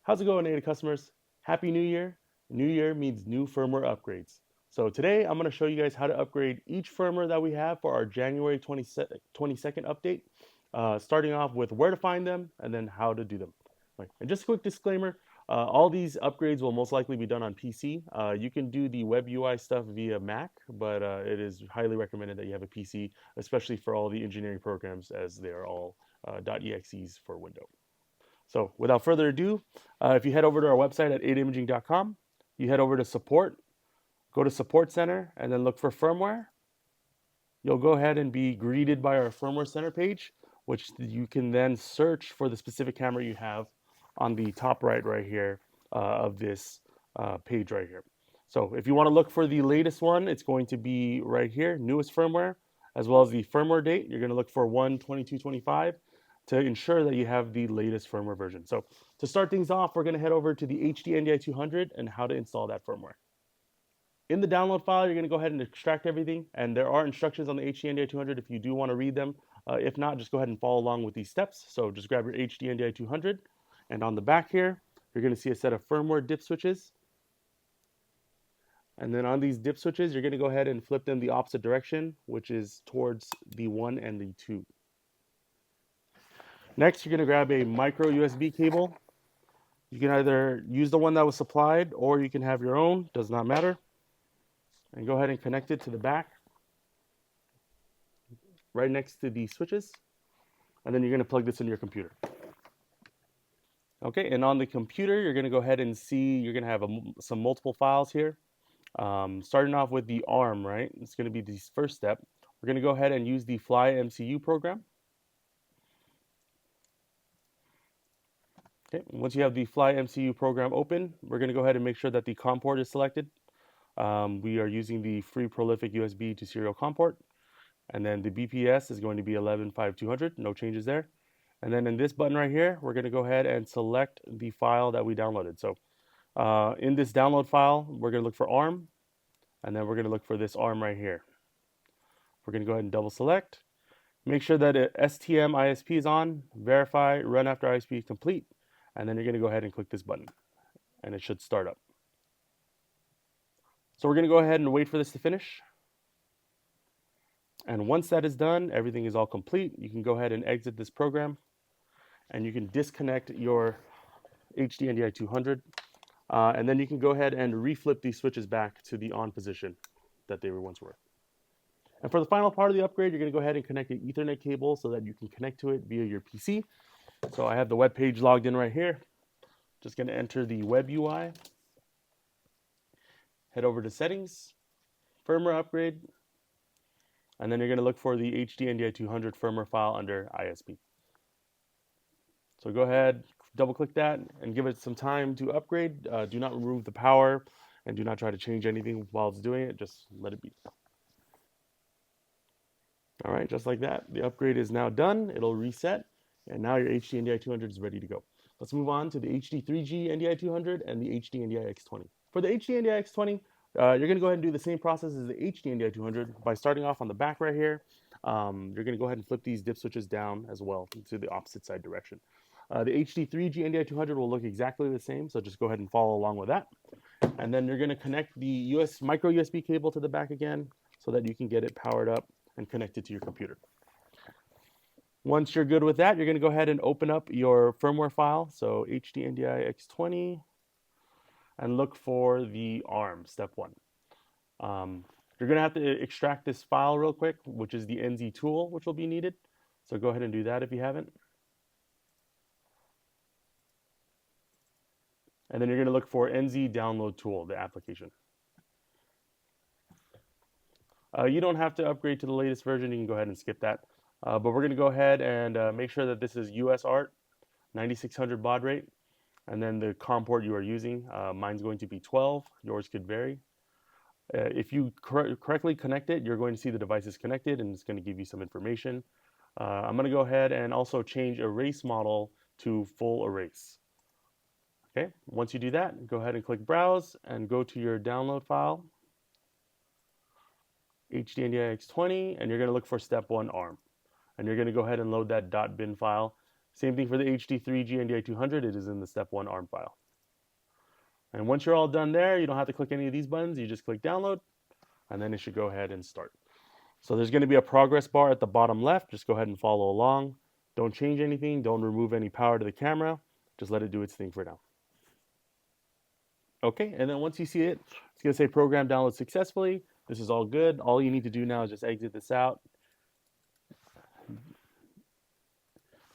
How's it going, AIDA customers? Happy New Year. New Year means new firmware upgrades. So today I'm going to show you guys how to upgrade each firmware that we have for our January 22nd update, starting off with where to find them and then how to do them. Right. And just a quick disclaimer, all these upgrades will most likely be done on PC. You can do the web UI stuff via Mac, but it is highly recommended that you have a PC, especially for all the engineering programs as they are all .exes for Windows. So without further ado, if you head over to our website at aidaimaging.com, you head over to support, go to support center, and then look for firmware. You'll go ahead and be greeted by our firmware center page, which you can then search for the specific camera you have on the top right here of this page right here. So if you want to look for the latest one, it's going to be right here, newest firmware, as well as the firmware date. You're going to look for 1/22/25 to ensure that you have the latest firmware version. So to start things off, we're going to head over to the HD NDI 200 and how to install that firmware. In the download file, you're going to go ahead and extract everything, and there are instructions on the HD NDI 200 if you do want to read them. If not, just go ahead and follow along with these steps. So just grab your HD NDI 200, and on the back here, you're going to see a set of firmware dip switches. And then on these dip switches, you're going to go ahead and flip them the opposite direction, which is towards the 1 and the 2. Next, you're going to grab a micro USB cable. You can either use the one that was supplied or you can have your own, does not matter. And go ahead and connect it to the back, right next to the switches. And then you're going to plug this into your computer. Okay, and on the computer, you're going to go ahead and see, you're going to have some multiple files here. Starting off with the ARM, right? It's going to be the first step. We're going to go ahead and use the Fly MCU program. Okay, once you have the Fly MCU program open, we're going to go ahead and make sure that the COM port is selected. We are using the free prolific USB to serial COM port. And then the BPS is going to be 115200, no changes there. And then in this button right here, we're going to go ahead and select the file that we downloaded. So in this download file, we're going to look for ARM, and then we're going to look for this ARM right here. We're going to go ahead and double select. Make sure that STM ISP is on, verify, run after ISP complete, and then you're going to go ahead and click this button, and it should start up. So we're going to go ahead and wait for this to finish. And once that is done, everything is all complete. You can go ahead and exit this program, and you can disconnect your HD NDI 200. And then you can go ahead and reflip these switches back to the on position that they once were. And for the final part of the upgrade, you're going to go ahead and connect an Ethernet cable so that you can connect to it via your PC. So I have the web page logged in right here. Just going to enter the web UI. Head over to settings, firmware upgrade, and then you're going to look for the HD NDI 200 firmware file under ISP. So go ahead, double click that and give it some time to upgrade. Do not remove the power and do not try to change anything while it's doing it. Just let it be. All right, just like that. The upgrade is now done. It'll reset, and now your HD NDI 200 is ready to go. Let's move on to the HD 3G NDI 200 and the HD NDI X20. For the HD NDI X20, you're going to go ahead and do the same process as the HD NDI 200 by starting off on the back right here. You're going to go ahead and flip these dip switches down as well to the opposite side direction. The HD 3G NDI 200 will look exactly the same, so just go ahead and follow along with that. And then you're going to connect the micro USB cable to the back again so that you can get it powered up and connected to your computer. Once you're good with that, you're going to go ahead and open up your firmware file, so HD NDI X20, and look for the ARM, step 1. You're going to have to extract this file real quick, which is the NZ tool, which will be needed. So go ahead and do that if you haven't. And then you're going to look for NZ download tool, the application. You don't have to upgrade to the latest version. You can go ahead and skip that. But we're going to go ahead and make sure that this is US ART, 9600 baud rate. And then the COM port you are using, mine's going to be 12. Yours could vary. If you correctly connect it, you're going to see the device is connected, and it's going to give you some information. I'm going to go ahead and also change erase model to full erase. Okay, once you do that, go ahead and click Browse and go to your download file, HD NDI X20, and you're going to look for step 1 ARM. And you're going to go ahead and load that .bin file. Same thing for the HD3G NDI 200, it is in the step 1 ARM file. And once you're all done there, you don't have to click any of these buttons, you just click download, and then it should go ahead and start. So there's going to be a progress bar at the bottom left, just go ahead and follow along. Don't change anything, don't remove any power to the camera, just let it do its thing for now. Okay, and then once you see it, it's going to say program download successfully. This is all good. All you need to do now is just exit this out.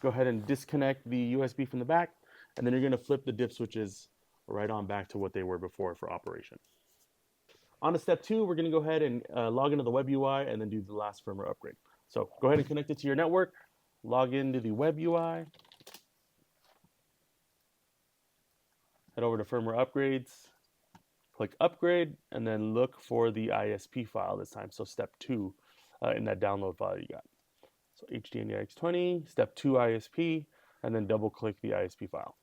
Go ahead and disconnect the USB from the back, and then you're going to flip the dip switches right on back to what they were before for operation. On to step 2, we're going to go ahead and log into the web UI and then do the last firmware upgrade. So go ahead and connect it to your network, log into the web UI, head over to firmware upgrades, click upgrade, and then look for the ISP file this time. So step 2 in that download file you got. So HDNDX20, step 2 ISP, and then double click the ISP file.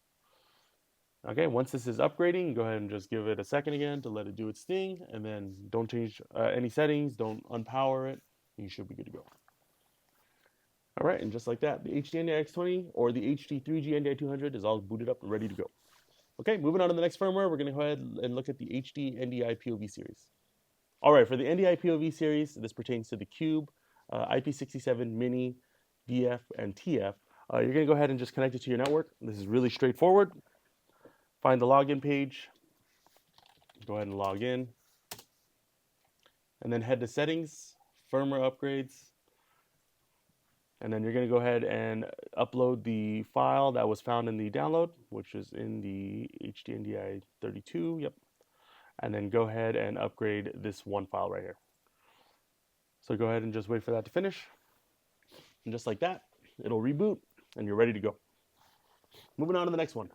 Okay, once this is upgrading, go ahead and just give it a second again to let it do its thing, and then don't change any settings, don't unpower it, and you should be good to go. All right, and just like that, the HDNDX20 or the HD3G NDI 200 is all booted up and ready to go. Okay, moving on to the next firmware, we're going to go ahead and look at the HD NDI POV series. All right, for the NDI POV series, this pertains to the Cube, IP67 Mini, DF, and TF. You're going to go ahead and just connect it to your network. This is really straightforward. Find the login page, go ahead and log in, and then head to settings, firmware upgrades, and then you're going to go ahead and upload the file that was found in the download, which is in the HDNDI 32, yep, and then go ahead and upgrade this one file right here. So go ahead and just wait for that to finish, and just like that, it'll reboot, and you're ready to go. Moving on to the next one.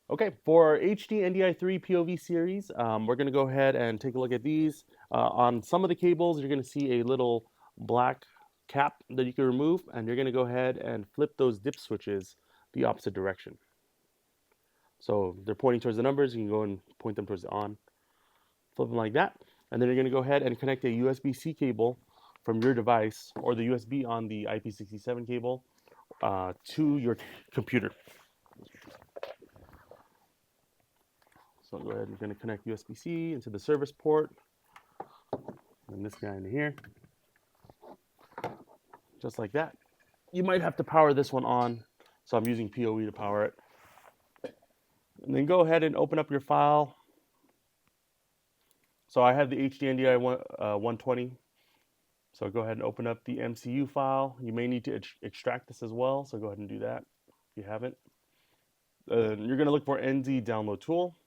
Okay, for our HD NDI3 POV series, we're going to go ahead and take a look at these. On some of the cables, you're going to see a little black cap that you can remove, and you're going to go ahead and flip those dip switches the opposite direction. So they're pointing towards the numbers, you can go and point them towards the on. Flip them like that, and then you're going to go ahead and connect a USB-C cable from your device or the USB on the IP67 cable to your computer. So go ahead, you're going to connect USB-C into the service port, and this guy into here, just like that. You might have to power this one on, so I'm using PoE to power it. And then go ahead and open up your file. So I have the HDNDI 120, so go ahead and open up the MCU file. You may need to extract this as well, so go ahead and do that if you haven't. You're going to look for NZ download tool.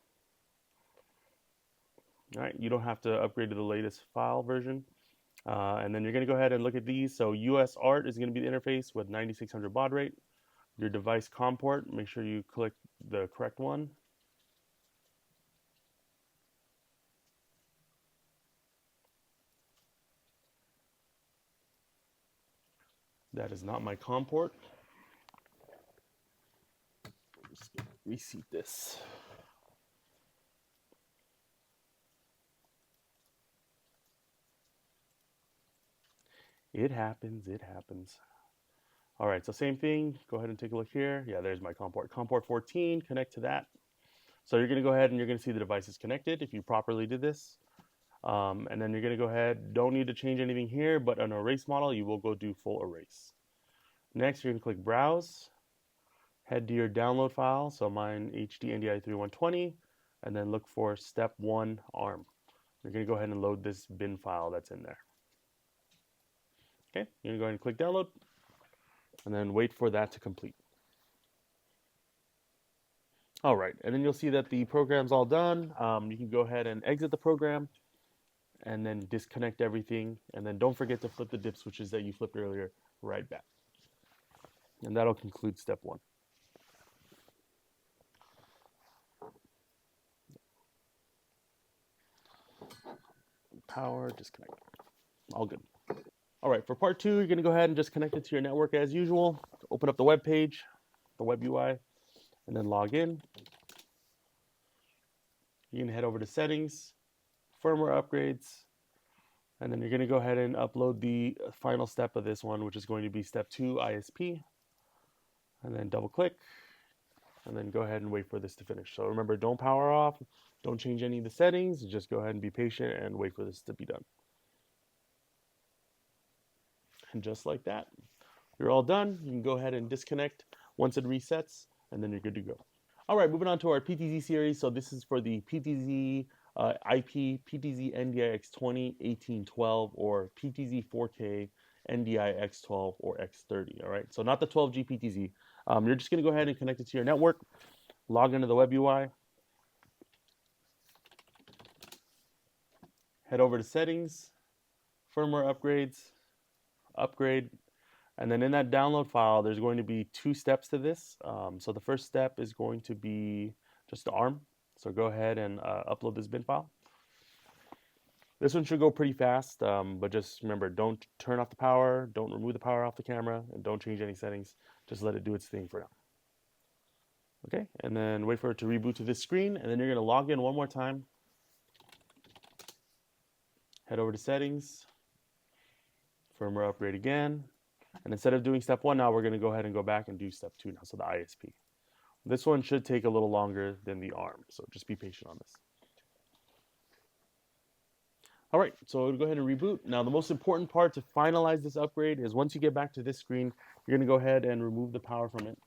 All right, you don't have to upgrade to the latest file version. And then you're going to go ahead and look at these. So USART is going to be the interface with 9600 baud rate. Your device COM port, make sure you click the correct one. That is not my COM port. Just reseat this. It happens, it happens. All right, so same thing, go ahead and take a look here. Yeah, there's my COM port. COM port 14, connect to that. So you're gonna go ahead and you're gonna see the device is connected if you properly did this. And then you're gonna go ahead, don't need to change anything here, but on erase model, you will go do full erase. Next, you're gonna click browse, head to your download file. So mine HDNDI 3120, and then look for step 1 ARM. You're gonna go ahead and load this bin file that's in there. Okay, you're gonna go ahead and click download, and then wait for that to complete. All right, and then you'll see that the program's all done. You can go ahead and exit the program, and then disconnect everything, and then don't forget to flip the dip switches that you flipped earlier right back. And that'll conclude step 1. Power, disconnect. All good. All right, for part 2, you're going to go ahead and just connect it to your network as usual. Open up the web page, the web UI, and then log in. You're going to head over to settings, firmware upgrades, and then you're going to go ahead and upload the final step of this one, which is going to be step 2 ISP. and then double click, and then go ahead and wait for this to finish. So remember, don't power off, don't change any of the settings, just go ahead and be patient and wait for this to be done. And just like that, you're all done. You can go ahead and disconnect once it resets, and then you're good to go. All right, moving on to our PTZ series. So this is for the PTZ IP, PTZ NDI X20 1812, or PTZ 4K NDI X12 or X30. All right, so not the 12G PTZ. You're just going to go ahead and connect it to your network, log into the web UI, head over to settings, firmware upgrades, upgrade, and then in that download file, there's going to be two steps to this. So the first step is going to be just the ARM. So go ahead and upload this bin file. This one should go pretty fast, but just remember, don't turn off the power, don't remove the power off the camera, and don't change any settings. Just let it do its thing for now. Okay, and then wait for it to reboot to this screen, and then you're gonna log in one more time. Head over to settings, firmware upgrade again. And instead of doing step one now, we're gonna go ahead and go back and do step two now, so the ISP. This one should take a little longer than the ARM, so just be patient on this. All right, so go ahead and reboot. Now, the most important part to finalize this upgrade is once you get back to this screen, you're gonna go ahead and remove the power from it,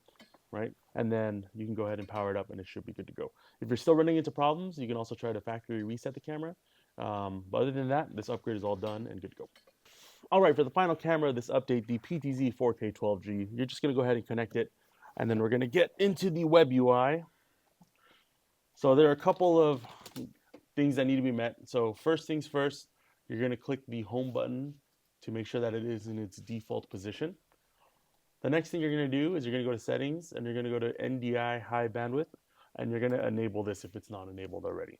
right? And then you can go ahead and power it up and it should be good to go. If you're still running into problems, you can also try to factory reset the camera. But other than that, this upgrade is all done and good to go. All right, for the final camera of this update, the PTZ 4K 12G, you're just gonna go ahead and connect it, and then we're gonna get into the web UI. So there are a couple of things that need to be met. So first things first, you're going to click the home button to make sure that it is in its default position. The next thing you're going to do is you're going to go to settings and you're going to go to NDI high bandwidth, and you're going to enable this if it's not enabled already.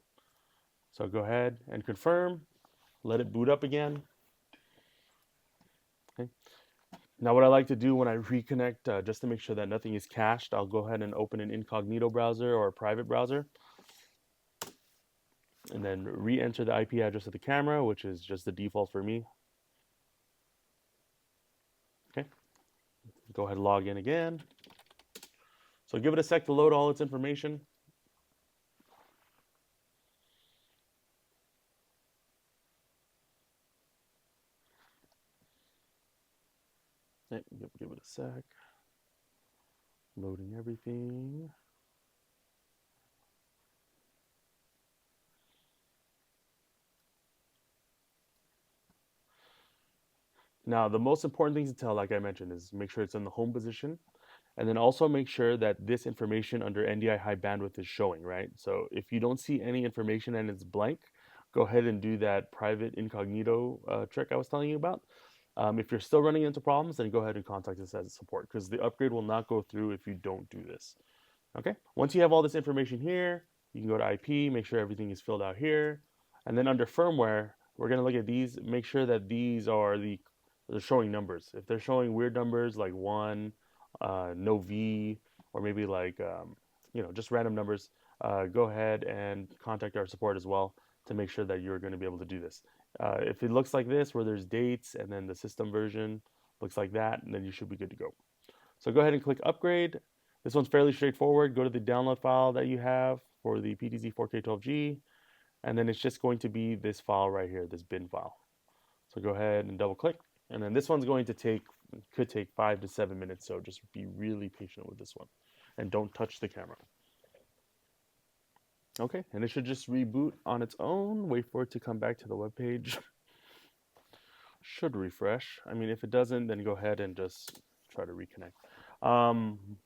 So go ahead and confirm, let it boot up again. Okay. Now what I like to do when I reconnect, just to make sure that nothing is cached, I'll go ahead and open an incognito browser or a private browser, and then re-enter the IP address of the camera, which is just the default for me. Okay, go ahead and log in again. So give it a sec to load all its information. Okay, give it a sec. Loading everything. Now, the most important thing to tell, like I mentioned, is make sure it's in the home position. And then also make sure that this information under NDI high bandwidth is showing, right? So if you don't see any information and it's blank, go ahead and do that private incognito trick I was telling you about. If you're still running into problems, then go ahead and contact us as support, because the upgrade will not go through if you don't do this. Okay, once you have all this information here, you can go to IP, make sure everything is filled out here. And then under firmware, we're gonna look at these, make sure that these are they're showing numbers. If they're showing weird numbers like 1, no V, or maybe like, just random numbers, go ahead and contact our support as well to make sure that you're gonna be able to do this. If it looks like this, where there's dates and then the system version looks like that, then you should be good to go. So go ahead and click upgrade. This one's fairly straightforward. Go to the download file that you have for the PTZ 4K 12G, and then it's just going to be this file right here, this bin file. So go ahead and double click, and then this one's going to could take 5 to 7 minutes, so just be really patient with this one, and don't touch the camera. Okay, and it should just reboot on its own. Wait for it to come back to the web page. Should refresh. I mean, if it doesn't, then go ahead and just try to reconnect.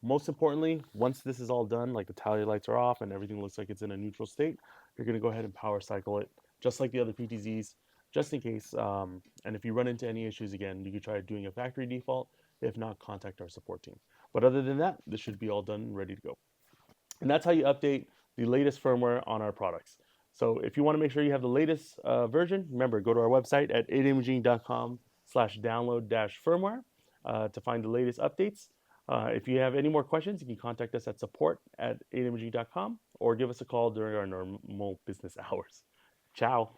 Most importantly, once this is all done, like the tally lights are off and everything looks like it's in a neutral state, you're gonna go ahead and power cycle it, just like the other PTZs, just in case. And if you run into any issues again, you could try doing a factory default. If not, contact our support team. But other than that, this should be all done and ready to go. And that's how you update the latest firmware on our products. So if you want to make sure you have the latest version, remember, go to our website at aidamaging.com/download-firmware to find the latest updates. If you have any more questions, you can contact us at support@aidamaging.com or give us a call during our normal business hours. Ciao.